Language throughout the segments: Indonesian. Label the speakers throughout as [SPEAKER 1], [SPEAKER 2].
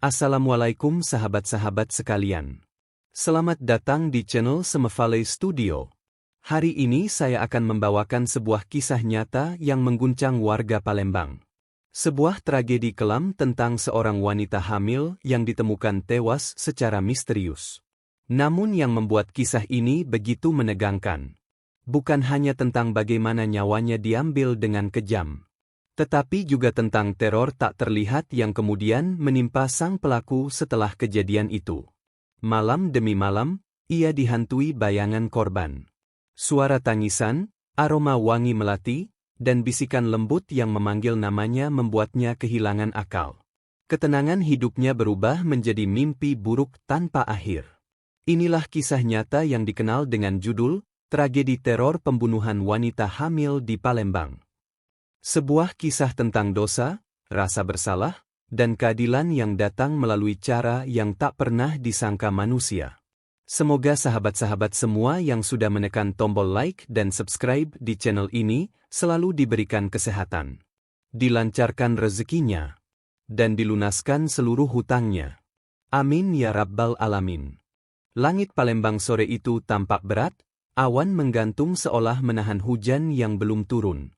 [SPEAKER 1] Assalamualaikum sahabat-sahabat sekalian. Selamat datang di channel Semevale Studio. Hari ini saya akan membawakan sebuah kisah nyata yang mengguncang warga Palembang. Sebuah tragedi kelam tentang seorang wanita hamil yang ditemukan tewas secara misterius. Namun yang membuat kisah ini begitu menegangkan, bukan hanya tentang bagaimana nyawanya diambil dengan kejam, tetapi juga tentang teror tak terlihat yang kemudian menimpa sang pelaku setelah kejadian itu. Malam demi malam, ia dihantui bayangan korban. Suara tangisan, aroma wangi melati, dan bisikan lembut yang memanggil namanya membuatnya kehilangan akal. Ketenangan hidupnya berubah menjadi mimpi buruk tanpa akhir. Inilah kisah nyata yang dikenal dengan judul Tragedi Teror Pembunuhan Wanita Hamil di Palembang. Sebuah kisah tentang dosa, rasa bersalah, dan keadilan yang datang melalui cara yang tak pernah disangka manusia. Semoga sahabat-sahabat semua yang sudah menekan tombol like dan subscribe di channel ini selalu diberikan kesehatan, dilancarkan rezekinya, dan dilunaskan seluruh hutangnya. Amin ya Rabbal Alamin. Langit Palembang sore itu tampak berat, awan menggantung seolah menahan hujan yang belum turun.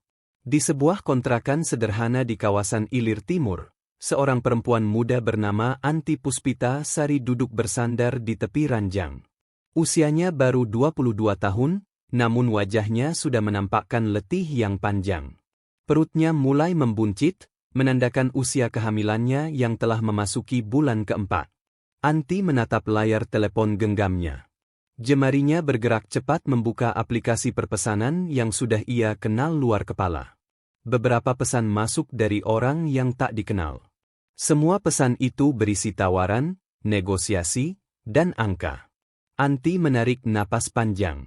[SPEAKER 1] Di sebuah kontrakan sederhana di kawasan Ilir Timur, seorang perempuan muda bernama Anti Puspita Sari duduk bersandar di tepi ranjang. Usianya baru 22 tahun, namun wajahnya sudah menampakkan letih yang panjang. Perutnya mulai membuncit, menandakan usia kehamilannya yang telah memasuki bulan keempat. Anti menatap layar telepon genggamnya. Jemarinya bergerak cepat membuka aplikasi perpesanan yang sudah ia kenal luar kepala. Beberapa pesan masuk dari orang yang tak dikenal. Semua pesan itu berisi tawaran, negosiasi, dan angka. Anti menarik napas panjang.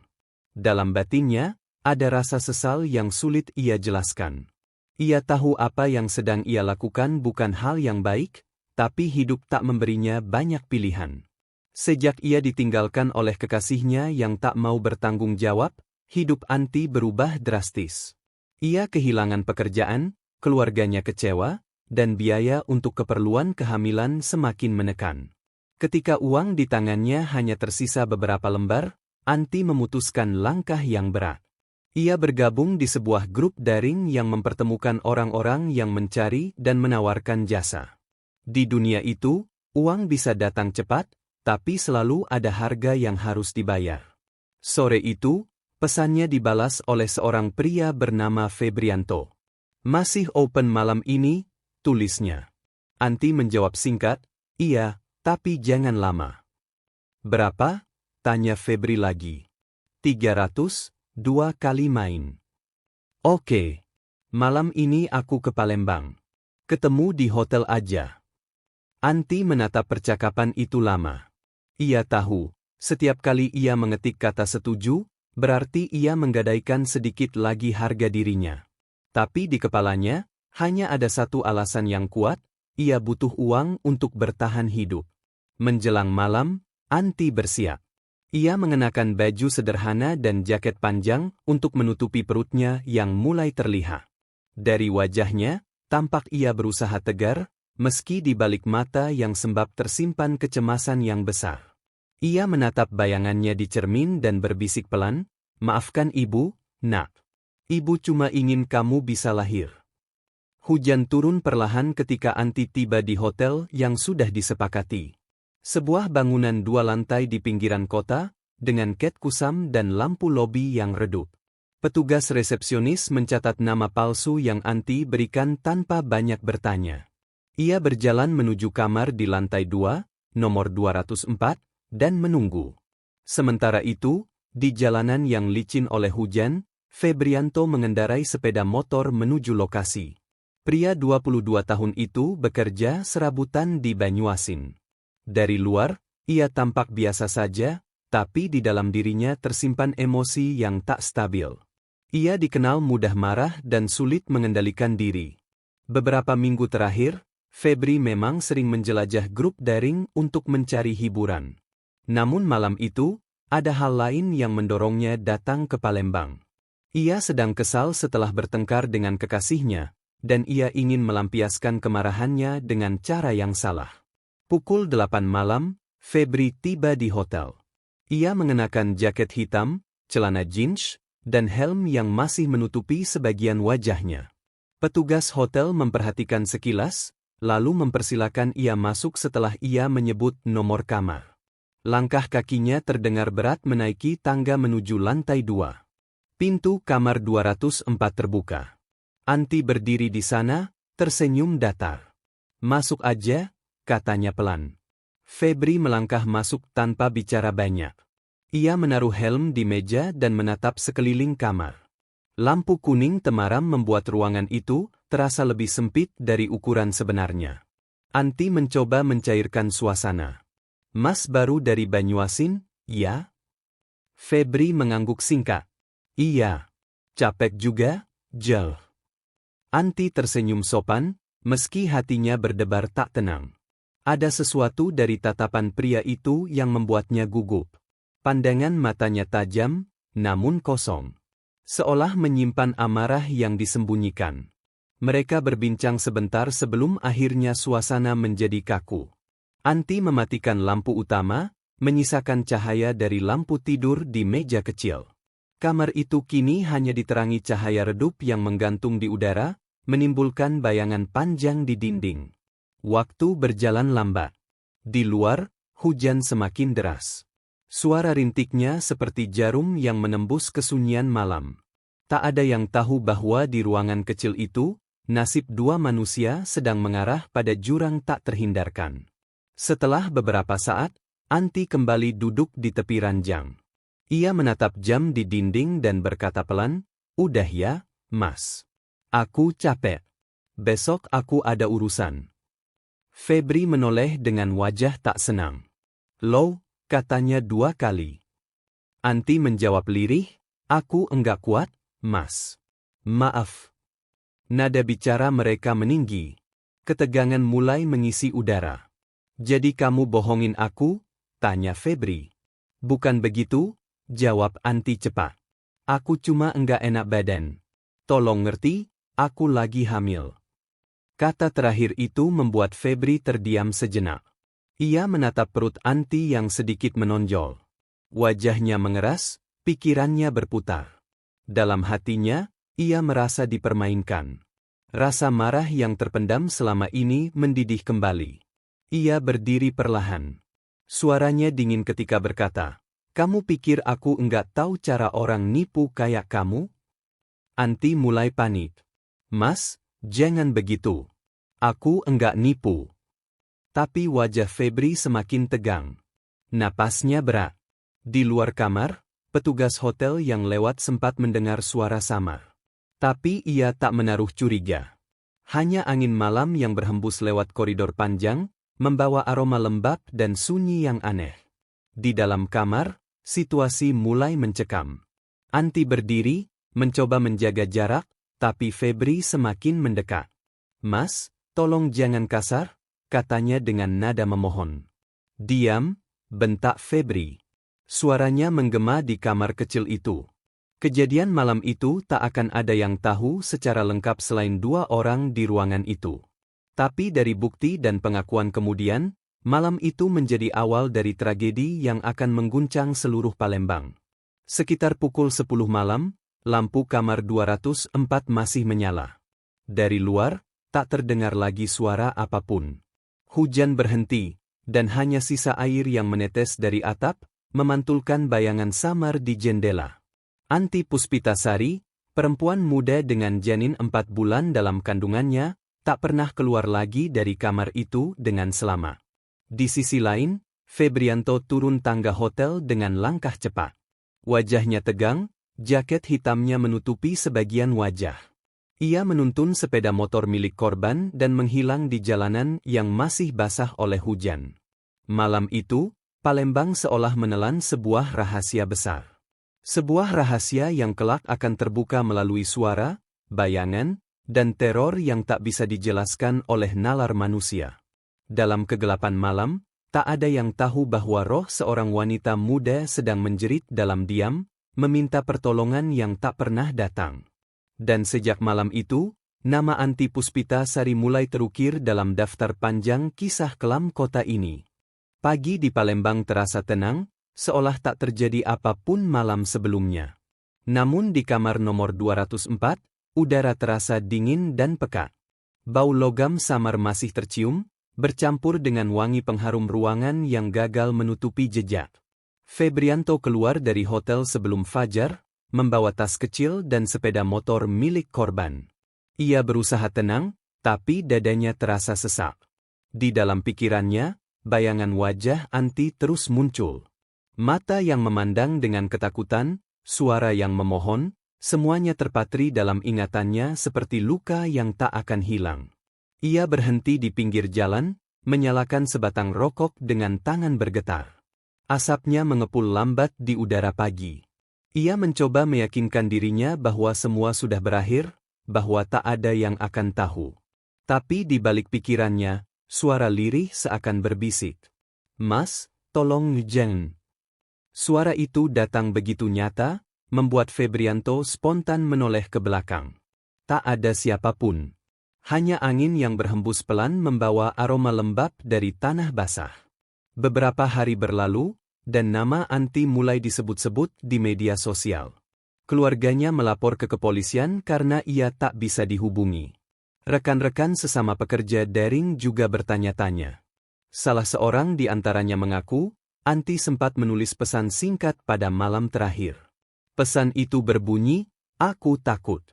[SPEAKER 1] Dalam batinnya, ada rasa sesal yang sulit ia jelaskan. Ia tahu apa yang sedang ia lakukan bukan hal yang baik, tapi hidup tak memberinya banyak pilihan. Sejak ia ditinggalkan oleh kekasihnya yang tak mau bertanggung jawab, hidup Anti berubah drastis. Ia kehilangan pekerjaan, keluarganya kecewa, dan biaya untuk keperluan kehamilan semakin menekan. Ketika uang di tangannya hanya tersisa beberapa lembar, Anti memutuskan langkah yang berat. Ia bergabung di sebuah grup daring yang mempertemukan orang-orang yang mencari dan menawarkan jasa. Di dunia itu, uang bisa datang cepat, tapi selalu ada harga yang harus dibayar. Sore itu, pesannya dibalas oleh seorang pria bernama Febrianto. Masih open malam ini, tulisnya. Anti menjawab singkat, iya, tapi jangan lama. Berapa? Tanya Febri lagi. 300, 2 kali main. Oke. Malam ini aku ke Palembang. Ketemu di hotel aja. Anti menatap percakapan itu lama. Ia tahu, setiap kali ia mengetik kata setuju, berarti ia menggadaikan sedikit lagi harga dirinya. Tapi di kepalanya, hanya ada satu alasan yang kuat, ia butuh uang untuk bertahan hidup. Menjelang malam, Anti bersiap. Ia mengenakan baju sederhana dan jaket panjang untuk menutupi perutnya yang mulai terlihat. Dari wajahnya, tampak ia berusaha tegar, meski di balik mata yang sembab tersimpan kecemasan yang besar. Ia menatap bayangannya di cermin dan berbisik pelan, maafkan ibu, nak. Ibu cuma ingin kamu bisa lahir. Hujan turun perlahan ketika Anti tiba di hotel yang sudah disepakati. Sebuah bangunan 2 lantai di pinggiran kota, dengan cat kusam dan lampu lobi yang redup. Petugas resepsionis mencatat nama palsu yang Anti berikan tanpa banyak bertanya. Ia berjalan menuju kamar di lantai 2, nomor 204, dan menunggu. Sementara itu, di jalanan yang licin oleh hujan, Febrianto mengendarai sepeda motor menuju lokasi. Pria 22 tahun itu bekerja serabutan di Banyuasin. Dari luar, ia tampak biasa saja, tapi di dalam dirinya tersimpan emosi yang tak stabil. Ia dikenal mudah marah dan sulit mengendalikan diri. Beberapa minggu terakhir, Febri memang sering menjelajah grup daring untuk mencari hiburan. Namun malam itu, ada hal lain yang mendorongnya datang ke Palembang. Ia sedang kesal setelah bertengkar dengan kekasihnya, dan ia ingin melampiaskan kemarahannya dengan cara yang salah. Pukul 8 malam, Febri tiba di hotel. Ia mengenakan jaket hitam, celana jeans, dan helm yang masih menutupi sebagian wajahnya. Petugas hotel memperhatikan sekilas, lalu mempersilakan ia masuk setelah ia menyebut nomor kamar. Langkah kakinya terdengar berat menaiki tangga menuju lantai 2. Pintu kamar 204 terbuka. Anti berdiri di sana, tersenyum datar. "Masuk aja," katanya pelan. Febri melangkah masuk tanpa bicara banyak. Ia menaruh helm di meja dan menatap sekeliling kamar. Lampu kuning temaram membuat ruangan itu terasa lebih sempit dari ukuran sebenarnya. Anti mencoba mencairkan suasana. "Mas baru dari Banyuasin, ya?" Febri mengangguk singkat. "Iya." "Capek juga, Jel?" Anti tersenyum sopan, meski hatinya berdebar tak tenang. Ada sesuatu dari tatapan pria itu yang membuatnya gugup. Pandangan matanya tajam, namun kosong. Seolah menyimpan amarah yang disembunyikan. Mereka berbincang sebentar sebelum akhirnya suasana menjadi kaku. Anti mematikan lampu utama, menyisakan cahaya dari lampu tidur di meja kecil. Kamar itu kini hanya diterangi cahaya redup yang menggantung di udara, menimbulkan bayangan panjang di dinding. Waktu berjalan lambat. Di luar, hujan semakin deras. Suara rintiknya seperti jarum yang menembus kesunyian malam. Tak ada yang tahu bahwa di ruangan kecil itu, nasib dua manusia sedang mengarah pada jurang tak terhindarkan. Setelah beberapa saat, Anti kembali duduk di tepi ranjang. Ia menatap jam di dinding dan berkata pelan, "Udah ya, Mas. Aku capek. Besok aku ada urusan." Febri menoleh dengan wajah tak senang. "Loh," katanya 2 kali. Anti menjawab lirih, "Aku enggak kuat, Mas. Maaf." Nada bicara mereka meninggi. Ketegangan mulai mengisi udara. "Jadi kamu bohongin aku?" tanya Febri. "Bukan begitu," jawab Anti cepat. "Aku cuma enggak enak badan. Tolong ngerti, aku lagi hamil." Kata terakhir itu membuat Febri terdiam sejenak. Ia menatap perut Anti yang sedikit menonjol. Wajahnya mengeras, pikirannya berputar. Dalam hatinya, ia merasa dipermainkan. Rasa marah yang terpendam selama ini mendidih kembali. Ia berdiri perlahan. Suaranya dingin ketika berkata, "Kamu pikir aku enggak tahu cara orang nipu kayak kamu?" Anti mulai panik. "Mas, jangan begitu. Aku enggak nipu." Tapi wajah Febri semakin tegang. Napasnya berat. Di luar kamar, petugas hotel yang lewat sempat mendengar suara samar. Tapi ia tak menaruh curiga. Hanya angin malam yang berhembus lewat koridor panjang, membawa aroma lembab dan sunyi yang aneh. Di dalam kamar, situasi mulai mencekam. Anti berdiri, mencoba menjaga jarak, tapi Febri semakin mendekat. "Mas, tolong jangan kasar," katanya dengan nada memohon. "Diam," bentak Febri. Suaranya menggema di kamar kecil itu. Kejadian malam itu tak akan ada yang tahu secara lengkap selain 2 orang di ruangan itu. Tapi dari bukti dan pengakuan kemudian, malam itu menjadi awal dari tragedi yang akan mengguncang seluruh Palembang. Sekitar pukul 10 malam, lampu kamar 204 masih menyala. Dari luar, tak terdengar lagi suara apapun. Hujan berhenti, dan hanya sisa air yang menetes dari atap, memantulkan bayangan samar di jendela. Anti Puspitasari, perempuan muda dengan janin 4 bulan dalam kandungannya, tak pernah keluar lagi dari kamar itu dengan selamat. Di sisi lain, Febrianto turun tangga hotel dengan langkah cepat. Wajahnya tegang, jaket hitamnya menutupi sebagian wajah. Ia menuntun sepeda motor milik korban dan menghilang di jalanan yang masih basah oleh hujan. Malam itu, Palembang seolah menelan sebuah rahasia besar. Sebuah rahasia yang kelak akan terbuka melalui suara, bayangan, dan teror yang tak bisa dijelaskan oleh nalar manusia. Dalam kegelapan malam, tak ada yang tahu bahwa roh seorang wanita muda sedang menjerit dalam diam, meminta pertolongan yang tak pernah datang. Dan sejak malam itu, Nama Anti Puspita Sari mulai terukir dalam daftar panjang kisah kelam kota ini. Pagi di Palembang terasa tenang, seolah tak terjadi apapun malam sebelumnya. Namun di kamar nomor 204, udara terasa dingin dan pekat. Bau logam samar masih tercium, bercampur dengan wangi pengharum ruangan yang gagal menutupi jejak. Febrianto keluar dari hotel sebelum fajar, membawa tas kecil dan sepeda motor milik korban. Ia berusaha tenang, tapi dadanya terasa sesak. Di dalam pikirannya, bayangan wajah Anti terus muncul. Mata yang memandang dengan ketakutan, suara yang memohon, semuanya terpatri dalam ingatannya seperti luka yang tak akan hilang. Ia berhenti di pinggir jalan, menyalakan sebatang rokok dengan tangan bergetar. Asapnya mengepul lambat di udara pagi. Ia mencoba meyakinkan dirinya bahwa semua sudah berakhir, bahwa tak ada yang akan tahu. Tapi di balik pikirannya, suara lirih seakan berbisik. "Mas, tolong jangan." Suara itu datang begitu nyata, membuat Febrianto spontan menoleh ke belakang. Tak ada siapapun. Hanya angin yang berhembus pelan membawa aroma lembab dari tanah basah. Beberapa hari berlalu, dan nama Anti mulai disebut-sebut di media sosial. Keluarganya melapor ke kepolisian karena ia tak bisa dihubungi. Rekan-rekan sesama pekerja daring juga bertanya-tanya. Salah seorang di antaranya mengaku, Anti sempat menulis pesan singkat pada malam terakhir. Pesan itu berbunyi, "Aku takut."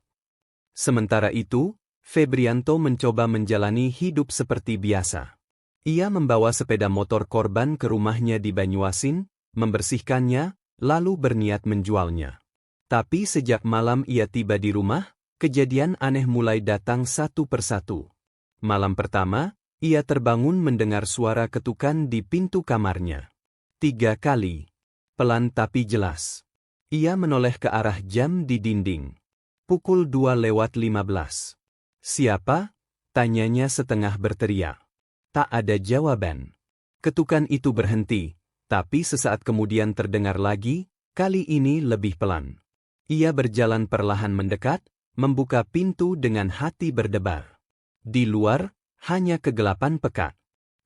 [SPEAKER 1] Sementara itu, Febrianto mencoba menjalani hidup seperti biasa. Ia membawa sepeda motor korban ke rumahnya di Banyuasin, membersihkannya, lalu berniat menjualnya. Tapi sejak malam ia tiba di rumah, kejadian aneh mulai datang satu persatu. Malam pertama, ia terbangun mendengar suara ketukan di pintu kamarnya. 3 kali. Pelan tapi jelas. Ia menoleh ke arah jam di dinding. Pukul 2:15. "Siapa?" tanyanya setengah berteriak. Tak ada jawaban. Ketukan itu berhenti, tapi sesaat kemudian terdengar lagi, kali ini lebih pelan. Ia berjalan perlahan mendekat, membuka pintu dengan hati berdebar. Di luar, hanya kegelapan pekat.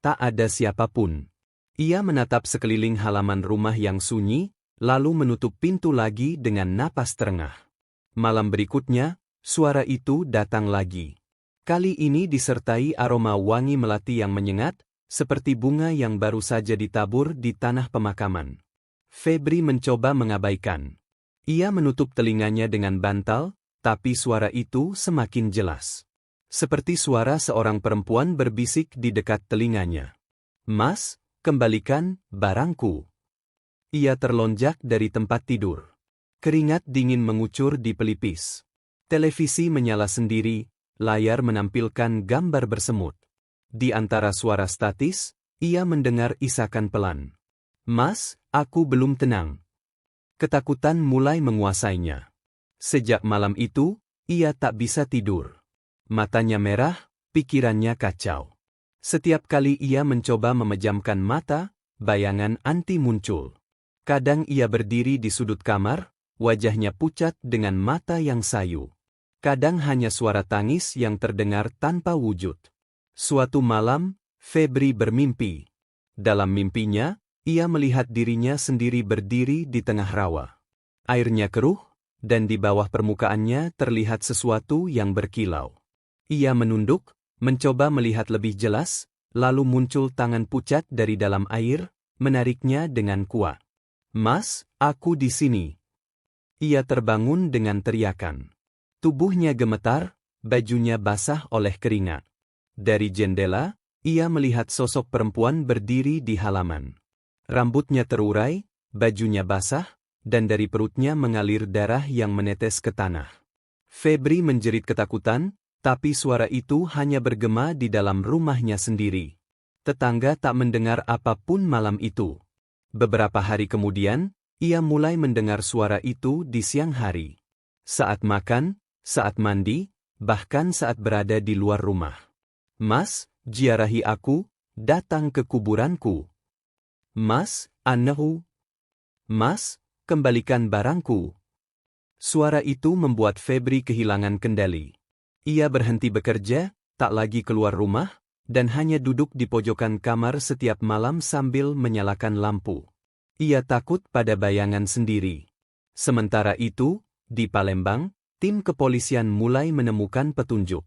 [SPEAKER 1] Tak ada siapapun. Ia menatap sekeliling halaman rumah yang sunyi, lalu menutup pintu lagi dengan napas terengah. Malam berikutnya, suara itu datang lagi. Kali ini disertai aroma wangi melati yang menyengat, seperti bunga yang baru saja ditabur di tanah pemakaman. Febri mencoba mengabaikan. Ia menutup telinganya dengan bantal, tapi suara itu semakin jelas. Seperti suara seorang perempuan berbisik di dekat telinganya. "Mas, kembalikan barangku." Ia terlonjak dari tempat tidur. Keringat dingin mengucur di pelipis. Televisi menyala sendiri, layar menampilkan gambar bersemut. Di antara suara statis, ia mendengar isakan pelan. "Mas, aku belum tenang." Ketakutan mulai menguasainya. Sejak malam itu, ia tak bisa tidur. Matanya merah, pikirannya kacau. Setiap kali ia mencoba memejamkan mata, bayangan Anti muncul. Kadang ia berdiri di sudut kamar, wajahnya pucat dengan mata yang sayu. Kadang hanya suara tangis yang terdengar tanpa wujud. Suatu malam, Febri bermimpi. Dalam mimpinya, ia melihat dirinya sendiri berdiri di tengah rawa. Airnya keruh, dan di bawah permukaannya terlihat sesuatu yang berkilau. Ia menunduk, mencoba melihat lebih jelas, lalu muncul tangan pucat dari dalam air, menariknya dengan kuat. "Mas, aku di sini." Ia terbangun dengan teriakan. Tubuhnya gemetar, bajunya basah oleh keringat. Dari jendela, ia melihat sosok perempuan berdiri di halaman. Rambutnya terurai, bajunya basah, dan dari perutnya mengalir darah yang menetes ke tanah. Febri menjerit ketakutan, tapi suara itu hanya bergema di dalam rumahnya sendiri. Tetangga tak mendengar apapun malam itu. Beberapa hari kemudian, ia mulai mendengar suara itu di siang hari. Saat makan, saat mandi, bahkan saat berada di luar rumah. "Mas, ziarahi aku, datang ke kuburanku. Mas, anahu. Mas, kembalikan barangku." Suara itu membuat Febri kehilangan kendali. Ia berhenti bekerja, tak lagi keluar rumah, dan hanya duduk di pojokan kamar setiap malam sambil menyalakan lampu. Ia takut pada bayangan sendiri. Sementara itu, di Palembang, tim kepolisian mulai menemukan petunjuk.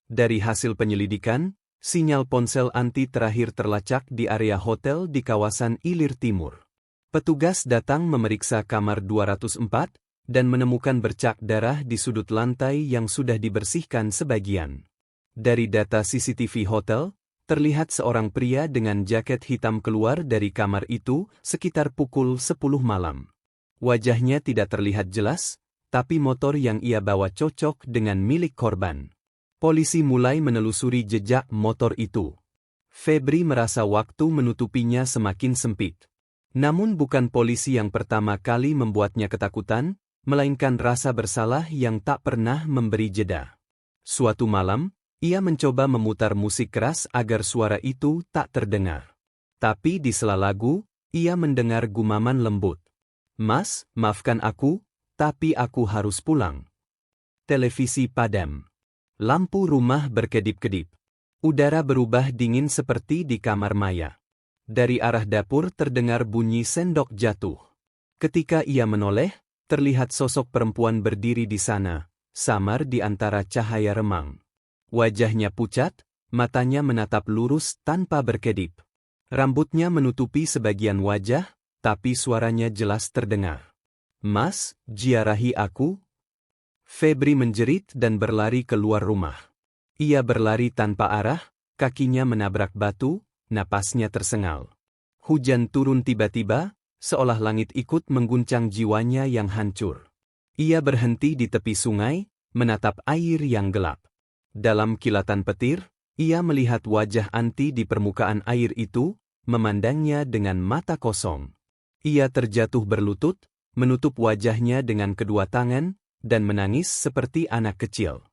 [SPEAKER 1] Dari hasil penyelidikan, sinyal ponsel anti terakhir terlacak di area hotel di kawasan Ilir Timur. Petugas datang memeriksa kamar 204 dan menemukan bercak darah di sudut lantai yang sudah dibersihkan sebagian. Dari data CCTV hotel, terlihat seorang pria dengan jaket hitam keluar dari kamar itu sekitar pukul 10 malam. Wajahnya tidak terlihat jelas, tapi motor yang ia bawa cocok dengan milik korban. Polisi mulai menelusuri jejak motor itu. Febri merasa waktu menutupinya semakin sempit. Namun bukan polisi yang pertama kali membuatnya ketakutan, melainkan rasa bersalah yang tak pernah memberi jeda. Suatu malam, ia mencoba memutar musik keras agar suara itu tak terdengar. Tapi di sela lagu, ia mendengar gumaman lembut. "Mas, maafkan aku, tapi aku harus pulang." Televisi padam. Lampu rumah berkedip-kedip. Udara berubah dingin seperti di kamar Maya. Dari arah dapur terdengar bunyi sendok jatuh. Ketika ia menoleh, terlihat sosok perempuan berdiri di sana, samar di antara cahaya remang. Wajahnya pucat, matanya menatap lurus tanpa berkedip. Rambutnya menutupi sebagian wajah, tapi suaranya jelas terdengar. "Mas, ziarahi aku?" Febri menjerit dan berlari keluar rumah. Ia berlari tanpa arah, kakinya menabrak batu, napasnya tersengal. Hujan turun tiba-tiba, seolah langit ikut mengguncang jiwanya yang hancur. Ia berhenti di tepi sungai, menatap air yang gelap. Dalam kilatan petir, ia melihat wajah Anti di permukaan air itu, memandangnya dengan mata kosong. Ia terjatuh berlutut, menutup wajahnya dengan kedua tangan, dan menangis seperti anak kecil.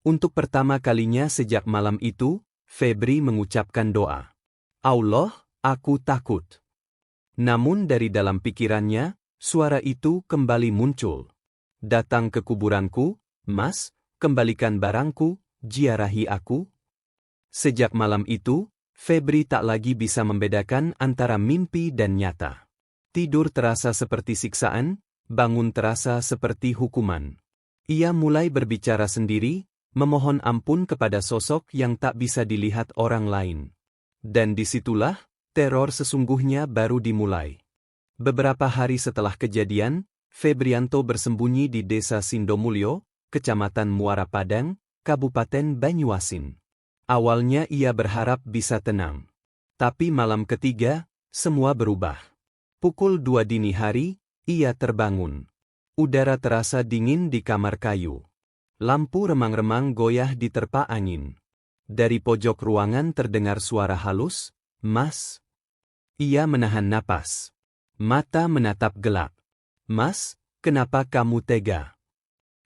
[SPEAKER 1] Untuk pertama kalinya sejak malam itu, Febri mengucapkan doa. "Allah, aku takut." Namun dari dalam pikirannya, suara itu kembali muncul. "Datang ke kuburanku, Mas, kembalikan barangku, ziarahi aku." Sejak malam itu, Febri tak lagi bisa membedakan antara mimpi dan nyata. Tidur terasa seperti siksaan, bangun terasa seperti hukuman. Ia mulai berbicara sendiri, memohon ampun kepada sosok yang tak bisa dilihat orang lain. Dan disitulah, teror sesungguhnya baru dimulai. Beberapa hari setelah kejadian, Febrianto bersembunyi di Desa Sindomulyo, Kecamatan Muara Padang, Kabupaten Banyuasin. Awalnya ia berharap bisa tenang. Tapi malam ketiga, semua berubah. Pukul 2 dini hari, ia terbangun. Udara terasa dingin di kamar kayu. Lampu remang-remang goyah diterpa angin. Dari pojok ruangan terdengar suara halus, "Mas." Ia menahan napas. Mata menatap gelap. "Mas, kenapa kamu tega?"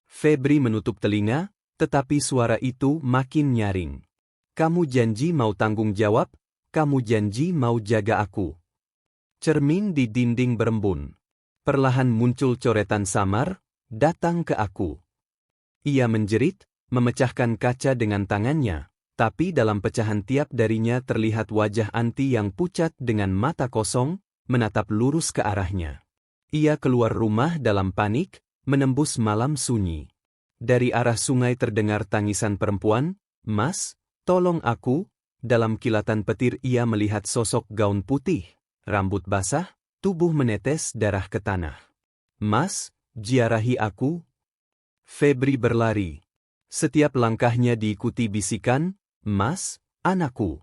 [SPEAKER 1] Febri menutup telinga, tetapi suara itu makin nyaring. "Kamu janji mau tanggung jawab, kamu janji mau jaga aku." Cermin di dinding berembun. Perlahan muncul coretan samar, "Datang ke aku." Ia menjerit, memecahkan kaca dengan tangannya, tapi dalam pecahan tiap darinya terlihat wajah Anti yang pucat dengan mata kosong, menatap lurus ke arahnya. Ia keluar rumah dalam panik, menembus malam sunyi. Dari arah sungai terdengar tangisan perempuan, "Mas, tolong aku." Dalam kilatan petir ia melihat sosok gaun putih, rambut basah, tubuh menetes darah ke tanah. "Mas, ziarahi aku." Febri berlari. Setiap langkahnya diikuti bisikan, "Mas, anakku."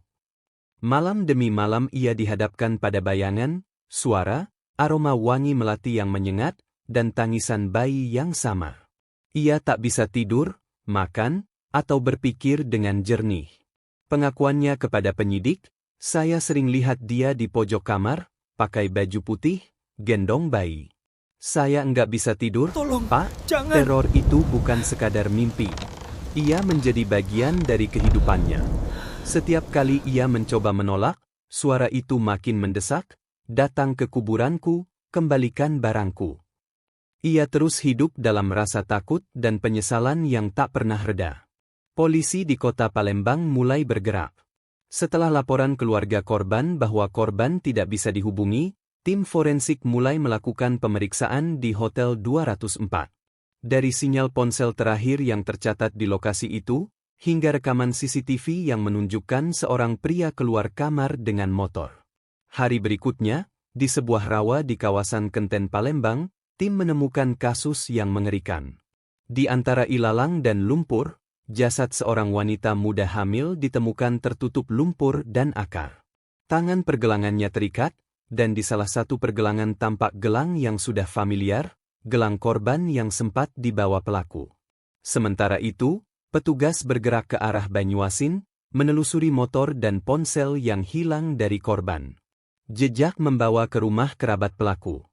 [SPEAKER 1] Malam demi malam ia dihadapkan pada bayangan, suara, aroma wangi melati yang menyengat, dan tangisan bayi yang samar. Ia tak bisa tidur, makan, atau berpikir dengan jernih. Pengakuannya kepada penyidik, "Saya sering lihat dia di pojok kamar, pakai baju putih, gendong bayi. Saya enggak bisa tidur,
[SPEAKER 2] Tolong,
[SPEAKER 1] Pak."
[SPEAKER 2] jangan.
[SPEAKER 1] Teror itu bukan sekadar mimpi. Ia menjadi bagian dari kehidupannya. Setiap kali ia mencoba menolak, suara itu makin mendesak, "Datang ke kuburanku, kembalikan barangku." Ia terus hidup dalam rasa takut dan penyesalan yang tak pernah reda. Polisi di kota Palembang mulai bergerak. Setelah laporan keluarga korban bahwa korban tidak bisa dihubungi, tim forensik mulai melakukan pemeriksaan di Hotel 204. Dari sinyal ponsel terakhir yang tercatat di lokasi itu, hingga rekaman CCTV yang menunjukkan seorang pria keluar kamar dengan motor. Hari berikutnya, di sebuah rawa di kawasan Kenten Palembang, tim menemukan kasus yang mengerikan. Di antara ilalang dan lumpur, jasad seorang wanita muda hamil ditemukan tertutup lumpur dan akar. Tangan pergelangannya terikat, dan di salah satu pergelangan tampak gelang yang sudah familiar, gelang korban yang sempat dibawa pelaku. Sementara itu, petugas bergerak ke arah Banyuasin, menelusuri motor dan ponsel yang hilang dari korban. Jejak membawa ke rumah kerabat pelaku.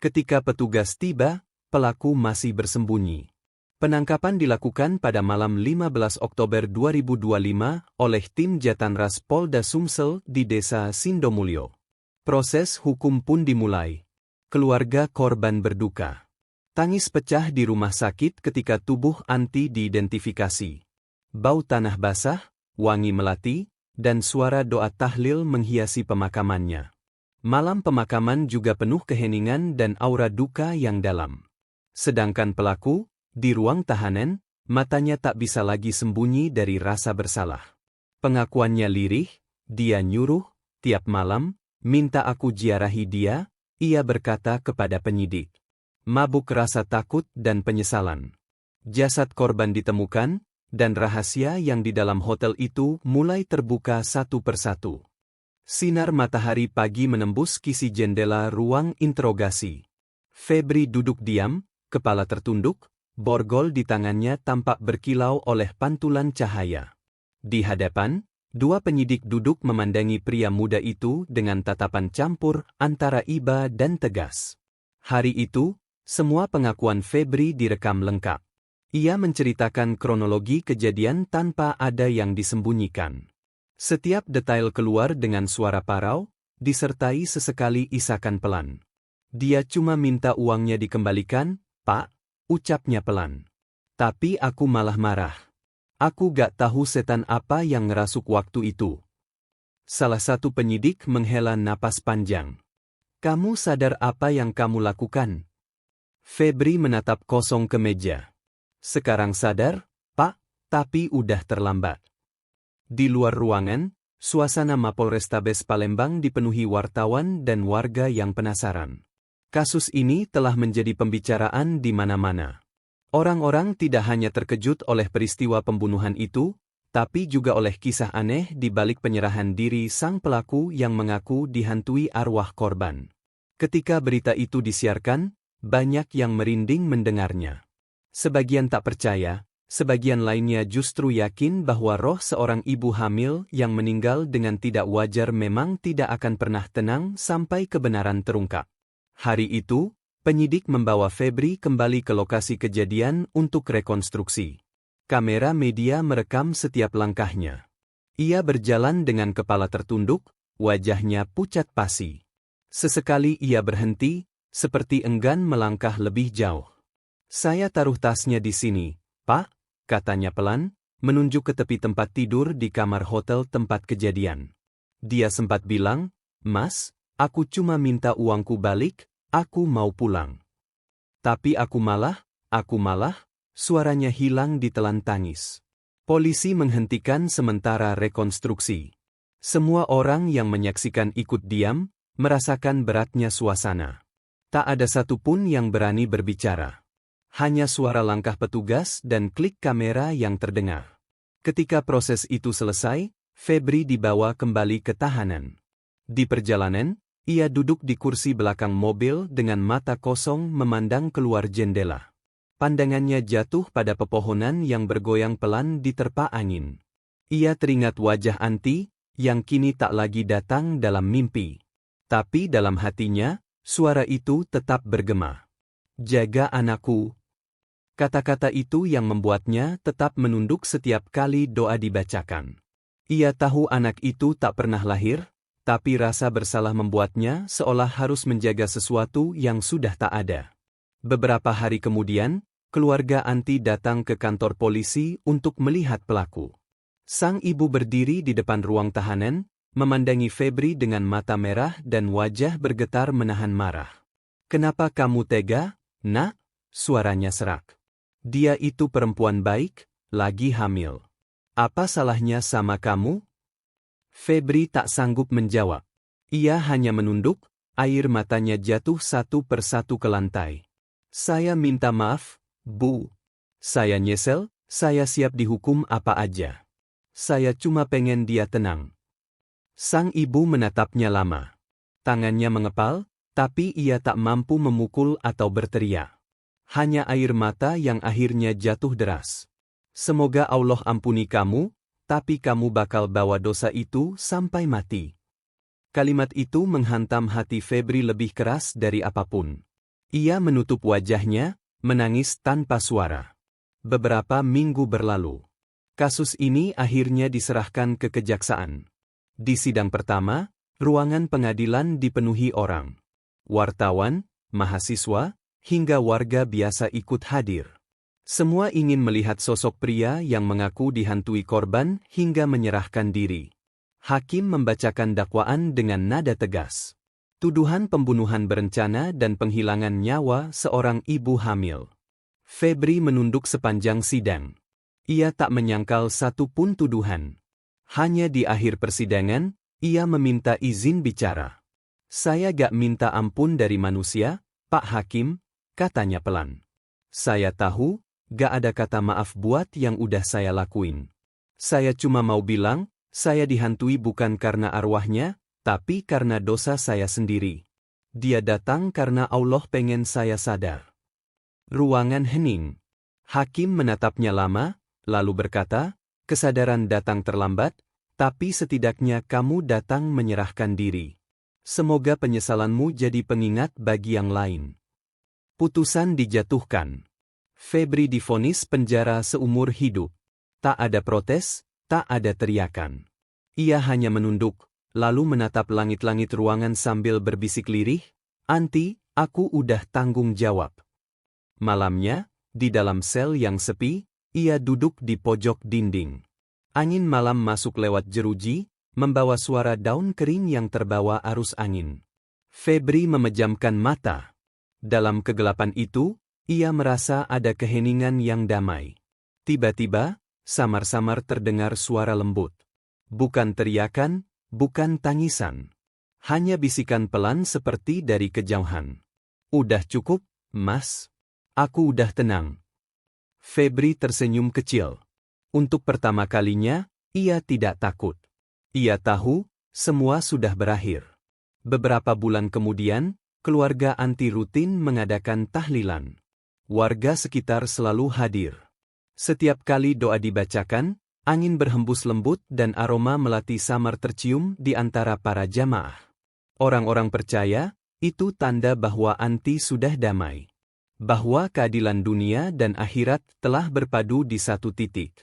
[SPEAKER 1] Ketika petugas tiba, pelaku masih bersembunyi. Penangkapan dilakukan pada malam 15 Oktober 2025 oleh tim Jatanras Polda Sumsel di Desa Sindomulyo. Proses hukum pun dimulai. Keluarga korban berduka. Tangis pecah di rumah sakit ketika tubuh Anti diidentifikasi. Bau tanah basah, wangi melati, dan suara doa tahlil menghiasi pemakamannya. Malam pemakaman juga penuh keheningan dan aura duka yang dalam. Sedangkan pelaku, di ruang tahanan, matanya tak bisa lagi sembunyi dari rasa bersalah. Pengakuannya lirih, dia nyuruh, tiap malam, minta aku ziarahi dia, ia berkata kepada penyidik. Mabuk rasa takut dan penyesalan. Jasad korban ditemukan, dan rahasia yang di dalam hotel itu mulai terbuka satu persatu. Sinar matahari pagi menembus kisi jendela ruang interogasi. Febri duduk diam, kepala tertunduk, borgol di tangannya tampak berkilau oleh pantulan cahaya. Di hadapan, dua penyidik duduk memandangi pria muda itu dengan tatapan campur antara iba dan tegas. Hari itu, semua pengakuan Febri direkam lengkap. Ia menceritakan kronologi kejadian tanpa ada yang disembunyikan. Setiap detail keluar dengan suara parau, disertai sesekali isakan pelan. Dia cuma minta uangnya dikembalikan, Pak, ucapnya pelan. Tapi aku malah marah. Aku gak tahu setan apa yang ngerasuk waktu itu. Salah satu penyidik menghela napas panjang. Kamu sadar apa yang kamu lakukan? Febri menatap kosong ke meja. Sekarang sadar, Pak, tapi udah terlambat. Di luar ruangan, suasana Mapolrestabes Palembang dipenuhi wartawan dan warga yang penasaran. Kasus ini telah menjadi pembicaraan di mana-mana. Orang-orang tidak hanya terkejut oleh peristiwa pembunuhan itu, tapi juga oleh kisah aneh di balik penyerahan diri sang pelaku yang mengaku dihantui arwah korban. Ketika berita itu disiarkan, banyak yang merinding mendengarnya. Sebagian tak percaya, sebagian lainnya justru yakin bahwa roh seorang ibu hamil yang meninggal dengan tidak wajar memang tidak akan pernah tenang sampai kebenaran terungkap. Hari itu, penyidik membawa Febri kembali ke lokasi kejadian untuk rekonstruksi. Kamera media merekam setiap langkahnya. Ia berjalan dengan kepala tertunduk, wajahnya pucat pasi. Sesekali ia berhenti, seperti enggan melangkah lebih jauh. Saya taruh tasnya di sini, Pak, katanya pelan, menunjuk ke tepi tempat tidur di kamar hotel tempat kejadian. Dia sempat bilang, Mas, aku cuma minta uangku balik, aku mau pulang. Tapi aku malah, suaranya hilang ditelan tangis. Polisi menghentikan sementara rekonstruksi. Semua orang yang menyaksikan ikut diam, merasakan beratnya suasana. Tak ada satupun yang berani berbicara. Hanya suara langkah petugas dan klik kamera yang terdengar. Ketika proses itu selesai, Febri dibawa kembali ke tahanan. Di perjalanan, ia duduk di kursi belakang mobil dengan mata kosong memandang keluar jendela. Pandangannya jatuh pada pepohonan yang bergoyang pelan diterpa angin. Ia teringat wajah Anti, yang kini tak lagi datang dalam mimpi. Tapi dalam hatinya, suara itu tetap bergema. Jaga anakku. Kata-kata itu yang membuatnya tetap menunduk setiap kali doa dibacakan. Ia tahu anak itu tak pernah lahir, tapi rasa bersalah membuatnya seolah harus menjaga sesuatu yang sudah tak ada. Beberapa hari kemudian, Keluarga Anti datang ke kantor polisi untuk melihat pelaku. Sang ibu berdiri di depan ruang tahanan, memandangi Febri dengan mata merah dan wajah bergetar menahan marah. "Kenapa kamu tega, Nak?" Suaranya serak. "Dia itu perempuan baik, lagi hamil. Apa salahnya sama kamu?" Febri tak sanggup menjawab. Ia hanya menunduk, air matanya jatuh satu persatu ke lantai. "Saya minta maaf, Bu. Saya nyesel, saya siap dihukum apa aja. Saya cuma pengen dia tenang." Sang ibu menatapnya lama. Tangannya mengepal, tapi ia tak mampu memukul atau berteriak. Hanya air mata yang akhirnya jatuh deras. "Semoga Allah ampuni kamu, tapi kamu bakal bawa dosa itu sampai mati." Kalimat itu menghantam hati Febri lebih keras dari apapun. Ia menutup wajahnya, menangis tanpa suara. Beberapa minggu berlalu. Kasus ini akhirnya diserahkan ke kejaksaan. Di sidang pertama, ruangan pengadilan dipenuhi orang. Wartawan, mahasiswa, hingga warga biasa ikut hadir. Semua ingin melihat sosok pria yang mengaku dihantui korban hingga menyerahkan diri. Hakim membacakan dakwaan dengan nada tegas. Tuduhan pembunuhan berencana dan penghilangan nyawa seorang ibu hamil. Febri menunduk sepanjang sidang. Ia tak menyangkal satu pun tuduhan. Hanya di akhir persidangan, ia meminta izin bicara. "Saya gak minta ampun dari manusia, Pak Hakim," katanya pelan. "Saya tahu, gak ada kata maaf buat yang udah saya lakuin. Saya cuma mau bilang, saya dihantui bukan karena arwahnya, tapi karena dosa saya sendiri. Dia datang karena Allah pengen saya sadar." Ruangan hening. Hakim menatapnya lama, lalu berkata, "Kesadaran datang terlambat, tapi setidaknya kamu datang menyerahkan diri. Semoga penyesalanmu jadi pengingat bagi yang lain." Putusan dijatuhkan. Febri divonis penjara seumur hidup. Tak ada protes, tak ada teriakan. Ia hanya menunduk, lalu menatap langit-langit ruangan sambil berbisik lirih, "Anti, aku udah tanggung jawab." Malamnya, di dalam sel yang sepi, ia duduk di pojok dinding. Angin malam masuk lewat jeruji, membawa suara daun kering yang terbawa arus angin. Febri memejamkan mata. Dalam kegelapan itu, ia merasa ada keheningan yang damai. Tiba-tiba, samar-samar terdengar suara lembut. Bukan teriakan, bukan tangisan. Hanya bisikan pelan seperti dari kejauhan. "Udah cukup, Mas. Aku udah tenang." Febri tersenyum kecil. Untuk pertama kalinya, ia tidak takut. Ia tahu, semua sudah berakhir. Beberapa bulan kemudian, keluarga Anti rutin mengadakan tahlilan. Warga sekitar selalu hadir. Setiap kali doa dibacakan, angin berhembus lembut dan aroma melati samar tercium di antara para jamaah. Orang-orang percaya, itu tanda bahwa Anti sudah damai. Bahwa keadilan dunia dan akhirat telah berpadu di satu titik.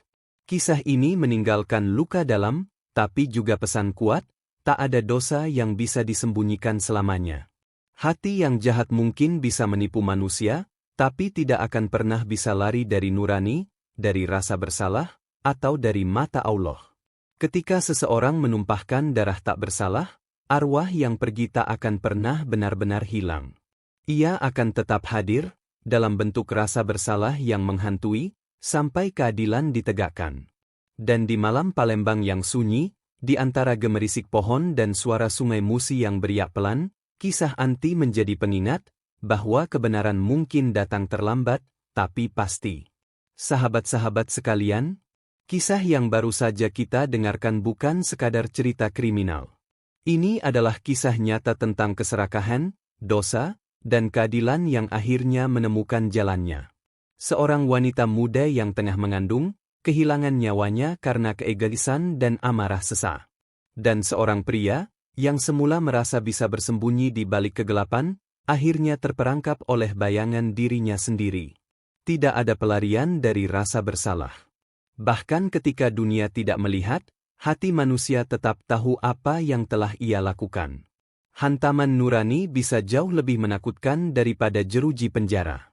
[SPEAKER 1] Kisah ini meninggalkan luka dalam, tapi juga pesan kuat, tak ada dosa yang bisa disembunyikan selamanya. Hati yang jahat mungkin bisa menipu manusia, tapi tidak akan pernah bisa lari dari nurani, dari rasa bersalah, atau dari mata Allah. Ketika seseorang menumpahkan darah tak bersalah, arwah yang pergi tak akan pernah benar-benar hilang. Ia akan tetap hadir, dalam bentuk rasa bersalah yang menghantui, sampai keadilan ditegakkan. Dan di malam Palembang yang sunyi, di antara gemerisik pohon dan suara sungai Musi yang beriak pelan, kisah Anti menjadi pengingat, bahwa kebenaran mungkin datang terlambat, tapi pasti. Sahabat-sahabat sekalian, kisah yang baru saja kita dengarkan bukan sekadar cerita kriminal. Ini adalah kisah nyata tentang keserakahan, dosa, dan keadilan yang akhirnya menemukan jalannya. Seorang wanita muda yang tengah mengandung, kehilangan nyawanya karena keegoisan dan amarah sesa. Dan seorang pria, yang semula merasa bisa bersembunyi di balik kegelapan, akhirnya terperangkap oleh bayangan dirinya sendiri. Tidak ada pelarian dari rasa bersalah. Bahkan ketika dunia tidak melihat, hati manusia tetap tahu apa yang telah ia lakukan. Hantaman nurani bisa jauh lebih menakutkan daripada jeruji penjara.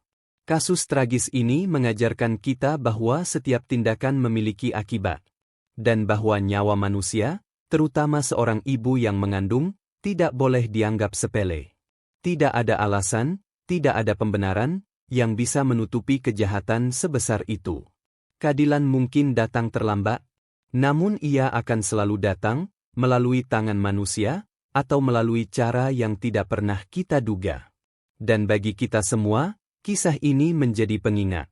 [SPEAKER 1] Kasus tragis ini mengajarkan kita bahwa setiap tindakan memiliki akibat, dan bahwa nyawa manusia, terutama seorang ibu yang mengandung, tidak boleh dianggap sepele. Tidak ada alasan, tidak ada pembenaran, yang bisa menutupi kejahatan sebesar itu. Keadilan mungkin datang terlambat, namun ia akan selalu datang, melalui tangan manusia, atau melalui cara yang tidak pernah kita duga. Dan bagi kita semua, kisah ini menjadi pengingat.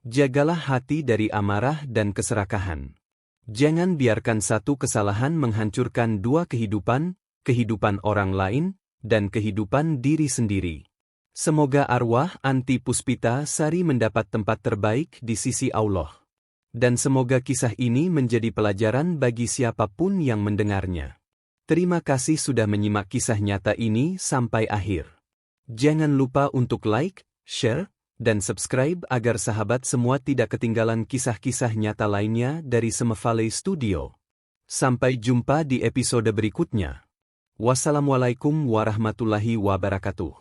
[SPEAKER 1] Jagalah hati dari amarah dan keserakahan. Jangan biarkan satu kesalahan menghancurkan dua kehidupan, kehidupan orang lain, dan kehidupan diri sendiri. Semoga arwah Anti Puspita Sari mendapat tempat terbaik di sisi Allah. Dan semoga kisah ini menjadi pelajaran bagi siapapun yang mendengarnya. Terima kasih sudah menyimak kisah nyata ini sampai akhir. Jangan lupa untuk like, share, dan subscribe agar sahabat semua tidak ketinggalan kisah-kisah nyata lainnya dari Semefale Studio. Sampai jumpa di episode berikutnya. Wassalamualaikum warahmatullahi wabarakatuh.